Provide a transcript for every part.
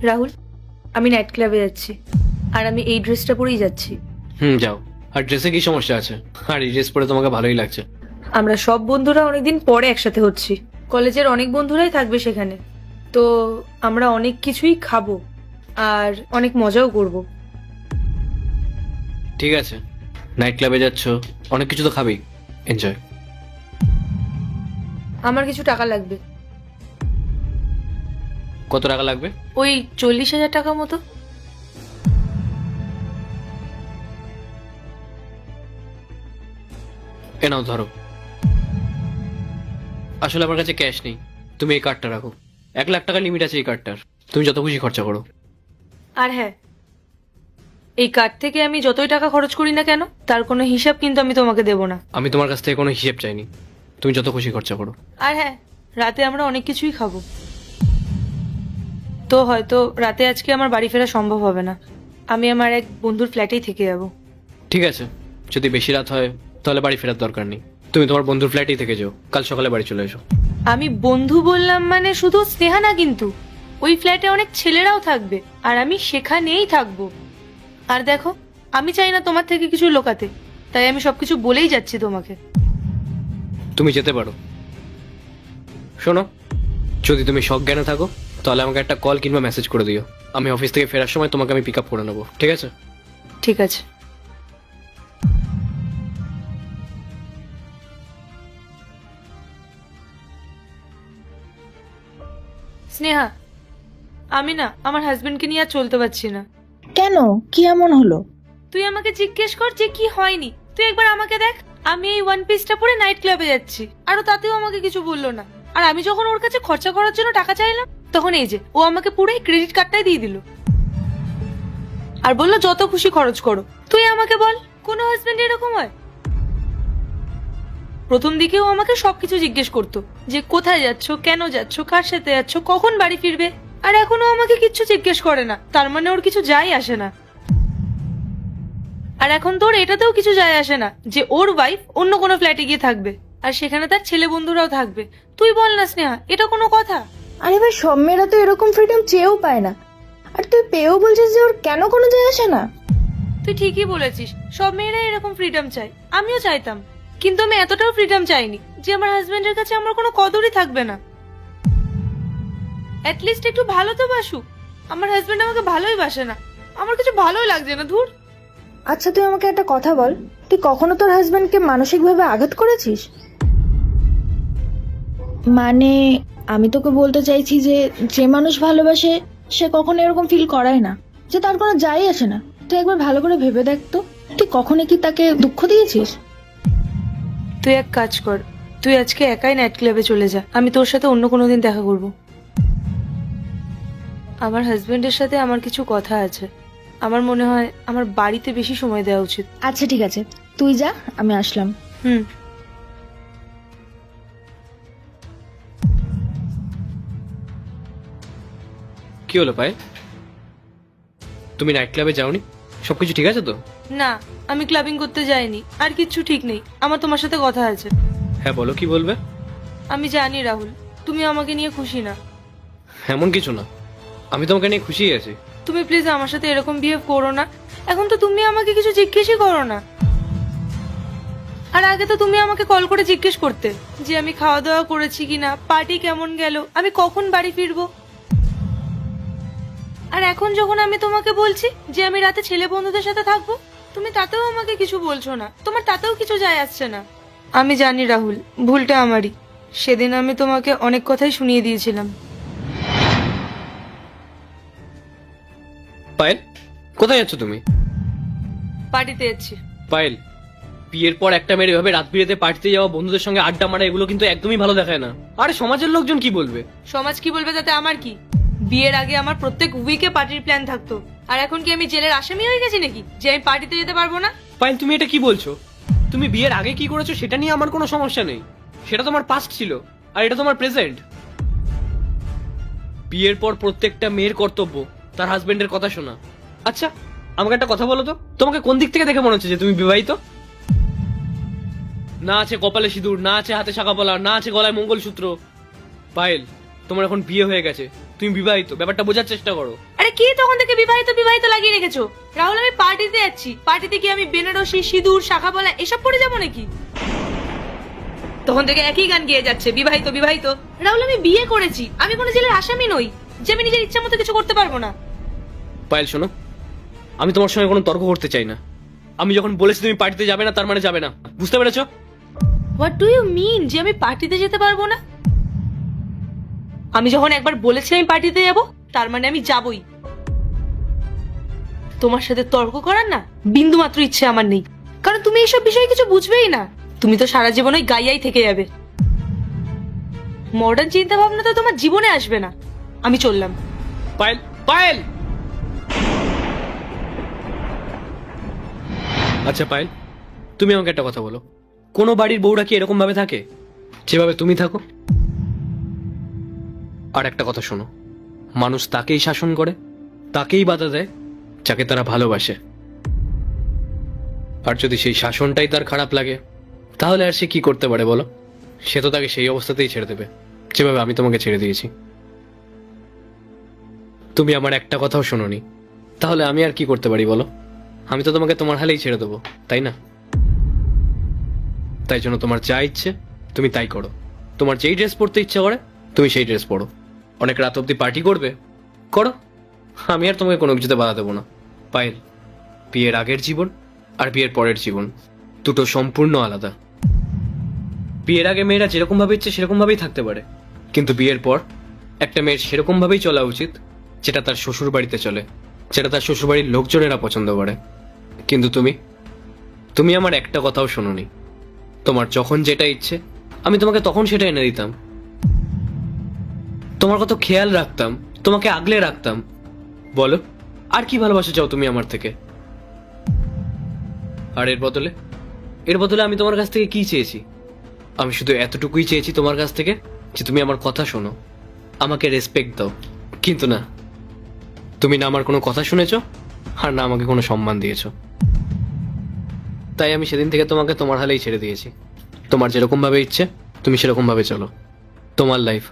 রাহুল, আমি নাইট ক্লাবে যাচ্ছি আর আমি এই ড্রেসটা পরেই যাচ্ছি। যাও। আর ড্রেসে কি সমস্যা আছে? আর এই ড্রেস পরে তোমাকে ভালোই লাগছে। আমরা সব বন্ধুরা অনেকদিন পরে একসাথে হচ্ছি। কলেজের অনেক বন্ধুরাই থাকবে সেখানে, তো আমরা অনেক কিছুই খাবো আর অনেক মজাও করব। ঠিক আছে, নাইট ক্লাবে যাচ্ছ, অনেক কিছু তো খাবেই। এনজয়। আমার কিছু টাকা লাগবে, কত টাকা লাগবে? ওই 40,000 টাকা মতো। এ নাও ধরো। আসলে আমার কাছে ক্যাশ নেই, তুমি এই কার্ডটা রাখো। 1 লাখ টাকা লিমিট আছে এই কার্ডটার, তুমি যত খুশি খরচা করো। আর হ্যাঁ, এই কার্ড থেকে আমি যতই টাকা খরচ করি না কেন তার কোনো হিসাব কিন্তু আমি তোমাকে দেবো না। আমি তোমার কাছ থেকে কোনো হিসেব চাইনি, তুমি যত খুশি খরচা করো। আর হ্যাঁ, রাতে আমরা অনেক কিছুই খাবো। তো হয়তো রাতে আজকে আমার বাড়ি ফেরা সম্ভব হবে না, আমি আমার এক বন্ধুর ফ্ল্যাটেই থেকে যাব। ঠিক আছে, যদি বেশি রাত হয় তাহলে বাড়ি ফেরার দরকার নেই, তুমি তোমার বন্ধুর ফ্ল্যাটেই থেকে যাও, কাল সকালে বাড়ি চলে এসো। আমি বন্ধু বললাম মানে শুধু স্নেহা না, কিন্তু ওই ফ্ল্যাটে অনেক ছেলেরাও থাকবে আর আমি সেখানেই থাকবো। আর দেখো, আমি চাই না তোমার থেকে কিছু লোকাতে, তাই আমি সবকিছু বলেই যাচ্ছি তোমাকে। তুমি যেতে পারো। শোনো, যদি তুমি সজ্ঞানে থাকো তাহলে আমাকে একটা কল কিংবা মেসেজ করে দিও, আমি অফিস থেকে ফেরার সময় তোমাকে আমি পিক আপ করে নেবো, ঠিক আছে? ঠিক আছে। স্নেহা, আমি না আমার হাজবেন্ডকে নিয়ে আর চলতে পারছি না। কেন, কি এমন হলো? তুই আমাকে জিজ্ঞেস কর যে কি হয়নি, তুই একবার আমাকে দেখ। আমি এই ওয়ান পিসটা পরে নাইট ক্লাবে যাচ্ছি আর ও তাতেও আমাকে কিছু বললো না। আর আমি যখন ওর কাছে খরচা করার জন্য টাকা চাইলাম, তখন এই যে ও আমাকে পুরো ক্রেডিট কার্ডটাই দিয়ে দিল আর বললো যত খুশি খরচ করো। তুই আমাকে বল, কোনো হাজবেন্ড এরকম হয়? প্রথম দিকে ও আমাকে সবকিছু জিজ্ঞেস করতো, যে কোথায় যাচ্ছ, কেন যাচ্ছ, কার সাথে যাচ্ছ, কখন বাড়ি ফিরবে। আর এখনো আমাকে কিচ্ছু জিজ্ঞেস করে না, তার মানে ওর কিছু যায় আসে না। আর এখন তোর এটাতেও কিছু যায় আসে না যে ওর ওয়াইফ অন্য কোনো ফ্ল্যাটে গিয়ে থাকবে আর সেখানে তার ছেলে বন্ধুরাও থাকবে। তুই বল না স্নেহা, এটা কোনো কথা? আরে ভাই, সব মেয়েরা তো এরকম ফ্রিডম চেয়েও পায় না, আর তুই পেয়েও বলছিস যে ওর কেন কোনো যায় আসে না। তুই ঠিকই বলেছিস, সব মেয়েরা এরকম ফ্রিডম চায়, আমিও চাইতাম, কিন্তু আমি এতটাও ফ্রিডম চাইনি যে আমার হাজবেন্ডের কাছে আমার কোনো কদরই থাকবে না। অ্যাটলিস্ট একটু ভালো তো বাসুক। আমার হাজবেন্ড আমাকে ভালোই বাসে না, আমার কিছু ভালোই লাগছে না, ধুর। আচ্ছা, তুই আমাকে একটা কথা বল, তুই কখনো তোর হাজবেন্ডকে মানসিকভাবে আঘাত করেছিস? মানে আমি তোকে বলতে চাইছি যে যে মানুষ ভালোবাসে সে কখনো এরকম ফিল করায় না যে তার কোনো যায় আসে না। তুই একবার ভালো করে ভেবে দেখ তো, তুই কখনো কি তাকে দুঃখ দিয়েছিস? তুই এক কাজ কর, তুই আজকে একাই নাইট ক্লাবে চলে যা, আমি তোর সাথে অন্য কোনো দিন দেখা করব। আমার হাজবেন্ডের সাথে আমার কিছু কথা আছে, আমার মনে হয় আমার বাড়িতে বেশি সময় দেওয়া উচিত। আচ্ছা ঠিক আছে, তুই যা, আমি আসলাম। হুম। কি হলো পায়ে? তুমি নাইট ক্লাবে যাওনি? সবকিছু ঠিক আছে তো? না, আমি ক্লাবিং করতে যাইনি, আর কিচ্ছু ঠিক নেই, আমার তোমার সাথে কথা আছে। হ্যাঁ বলো, কি বলবে? আমি জানি রাহুল, তুমি আমাকে নিয়ে খুশি না। এমন কিছু না, আমি তোমাকে নিয়ে খুশিই আছি। তুমি প্লিজ আমার সাথে এরকম বিহেভ করো না। এখন তো তুমি আমাকে কিছু জিজ্ঞেসই করো না, আর আগে তো তুমি আমাকে কল করে জিজ্ঞেস করতে যে আমি খাওয়া দাওয়া করেছি কিনা, পার্টি কেমন গেল, আমি কখন বাড়ি ফিরবো। আর এখন যখন আমি তোমাকে বলছি যে আমি রাতে ছেলে বন্ধুদের সাথে থাকবো, তুমি তাতেও আমাকে কিছু বলছো না, তোমার তাতেও কিছু যায় আসছে না। আমি জানি রাহুল, ভুলটা আমারই। সেদিন আমি তোমাকে অনেক কথাই শুনিয়ে দিয়েছিলাম। পায়েল, কোথায় যাচ্ছ তুমি? পার্টিতে যাচ্ছি। পায়েল, বিয়ের পর একটা মেয়ের এভাবে রাত বিরেতে পার্টিতে যাওয়া, বন্ধুদের সঙ্গে আড্ডা মারা, এগুলো কিন্তু একদমই ভালো দেখায় না। আরে সমাজের লোকজন কি বলবে? সমাজ কি বলবে তাতে আমার কি? বিয়ের আগে আমার প্রত্যেক উইকে পার্টির প্ল্যান থাকতো, আর এখন কি আমি জেলের আসামি হয়ে গেছি নাকি যে আমি পার্টিতে যেতে পারবো না? পায়েল, তুমি এটা কি বলছো? তুমি বিয়ের আগে কি করেছো সেটা নিয়ে আমার কোনো সমস্যা নেই, সেটা তোমার পাস্ট ছিল, আর এটা তোমার প্রেজেন্ট। বিয়ের পর প্রত্যেকটা মেয়ের কর্তব্য তার হাজবেন্ডের কথা শোনা। আচ্ছা আমাকে একটা কথা বলো তো, তোমাকে কোন দিক থেকে দেখে মনে হচ্ছে যে তুমি বিবাহিত? না আছে কপালে সিঁদুর, না আছে হাতে শাঁখা পলা, না আছে গলায় মঙ্গলসূত্র। পায়েল, তোমার এখন বিয়ে হয়ে গেছে, তুমি বিবাহিত, ব্যাপারটা বোঝার চেষ্টা করো। আরে কি তখন থেকে বিবাহিত বিবাহিত লাগিয়ে রেখেছো? রাহুল আমি পার্টিতে যাচ্ছি, পার্টিতে কি আমি বেনারসি সিঁদুর শাখা বলা এসব পরে যাবো নাকি? তখন থেকে একই গান গেয়ে যাচ্ছে, বিবাহিত বিবাহিত। রাহুল আমি বিয়ে করেছি, আমি কোনো জেলের আসামি নই যে আমি নিজের ইচ্ছা মতো কিছু করতে পারবো না। পায়েল শোনো, আমি তোমার সঙ্গে কোনো তর্ক করতে চাই না। আমি যখন বলেছি তুমি পার্টিতে যাবে না, তার মানে যাবে না, বুঝতে পেরেছো? হোয়াট ডু ইউ মিন যে আমি পার্টিতে যেতে পারবো না? আমি যখন একবার বলেছি আমি পার্টিতে যাব, তার মানে আমি যাবই। তোমার সাথে তর্ক করার না বিন্দু মাত্র ইচ্ছে আমার নেই, কারণ তুমি এইসব বিষয়ে কিছু বুঝবেই না। তুমি তো সারা জীবন ওই গাইয়াই থেকে যাবে। মডার্ন চিন্তা ভাবনা তো তোমার জীবনে আসবে না। আমি চললাম। পায়েল, পায়েল! আচ্ছা পায়েল, তুমি আমাকে একটা কথা বলো, কোনো বাড়ির বউরা কি এরকম ভাবে থাকে যেভাবে তুমি থাকো? আর একটা কথা শোনো, মানুষ তাকেই শাসন করে, তাকেই বাধা দেয় যাকে তারা ভালোবাসে। আর যদি সেই শাসনটাই তার খারাপ লাগে, তাহলে আর সে কি করতে পারে বলো? সে তো তাকে সেই অবস্থাতেই ছেড়ে দেবে, যেভাবে আমি তোমাকে ছেড়ে দিয়েছি। তুমি আমার একটা কথাও শোনোনি, তাহলে আমি আর কি করতে পারি বলো? আমি তো তোমাকে তোমার হালেই ছেড়ে দেবো, তাই না? তাই জন্য তোমার যা ইচ্ছে তুমি তাই করো। তোমার যেই ড্রেস পরতে ইচ্ছে করে তুমি সেই ড্রেস পরো। অনেক রাত অব্দি পার্টি করবে, করো। আমি আর তোমাকে কোনো কিছুতে বাধা দেবো না। পায়েল, বিয়ের আগের জীবন আর বিয়ের পরের জীবন দুটো সম্পূর্ণ আলাদা। বিয়ের আগে মেয়েরা যেরকম ভাবে ইচ্ছে সেরকম ভাবেই থাকতে পারে, কিন্তু বিয়ের পর একটা মেয়ের সেরকম ভাবেই চলা উচিত যেটা তার শ্বশুর বাড়িতে চলে, যেটা তার শ্বশুর বাড়ির লোকজনেরা পছন্দ করে। কিন্তু তুমি আমার একটা কথাও শোনোনি। তোমার যখন যেটা ইচ্ছে আমি তোমাকে তখন সেটা এনে দিতাম, তোমার কত খেয়াল রাখতাম, তোমাকে আগলে রাখতাম। বলো, আর কি ভালোবাসা চাও তুমি আমার থেকে? আর এর বদলে আমি তোমার কাছ থেকে কি চেয়েছি? আমি শুধু এতটুকুই চেয়েছি তোমার কাছ থেকে যে তুমি আমার কথা শোনো, আমাকে রেসপেক্ট দাও। কিন্তু না, তুমি না আমার কোনো কথা শুনেছো আর না আমাকে কোনো সম্মান দিয়েছো। তাই আমি সেদিন থেকে তোমাকে তোমার হালেই ছেড়ে দিয়েছি। তোমার যেরকম ভাবে ইচ্ছে তুমি সেরকম ভাবে চলো, তোমার লাইফ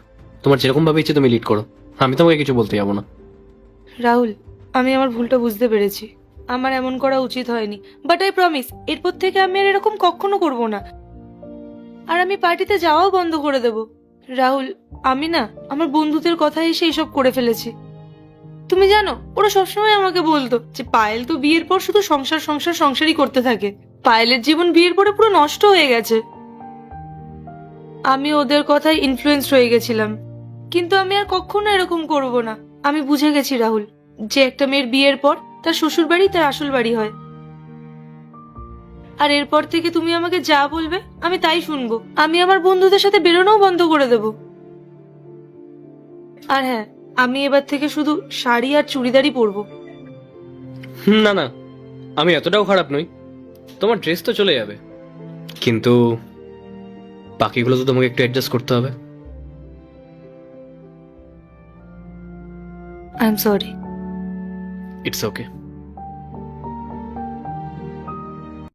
তোমার যেরকম ভাবে ইচ্ছে তুমি লিড করো, আমি তোমাকে কিছু বলতে যাবো না। রাহুল, আমি আমার ভুলটা বুঝতে পেরেছি। আমার এমন করা উচিত হয়নি, বাট আই প্রমিস এরপর থেকে আমি আর এরকম কখনো করব না। আর আমি পার্টিতে যাওয়াও বন্ধ করে দেব। রাহুল, আমি না আমার বন্ধুদের কথা এসে এসব করে ফেলেছি। তুমি জানো ওরা সবসময় আমাকে বলতো যে পায়েল তো বিয়ের পর শুধু সংসার সংসার সংসারই করতে থাকে, পায়েলের জীবন বিয়ের পরে পুরো নষ্ট হয়ে গেছে। আমি ওদের কথায় ইনফ্লুয়েন্স হয়ে গেছিলাম, কিন্তু আমি আর কখনো এরকম করব না। আমি বুঝে গেছি রাহুল, যে একটা মেয়ের বিয়ের পর তার শ্বশুর বাড়ি তার আসল বাড়ি হয়। আর এরপর থেকে তুমি আমাকে যা বলবে আমি তাই শুনবো। আমি আমার বন্ধুদের সাথে বেরোনোও বন্ধ করে দেব। আর হ্যাঁ, আমি এবার থেকে শুধু শাড়ি আর চুড়িদারই পরবো। না না, আমি এতটাও খারাপ নই। তোমার ড্রেস তো চলে যাবে, কিন্তু বাকিগুলো তো তোমাকে একটু অ্যাডজাস্ট করতে হবে। I am sorry. It's okay.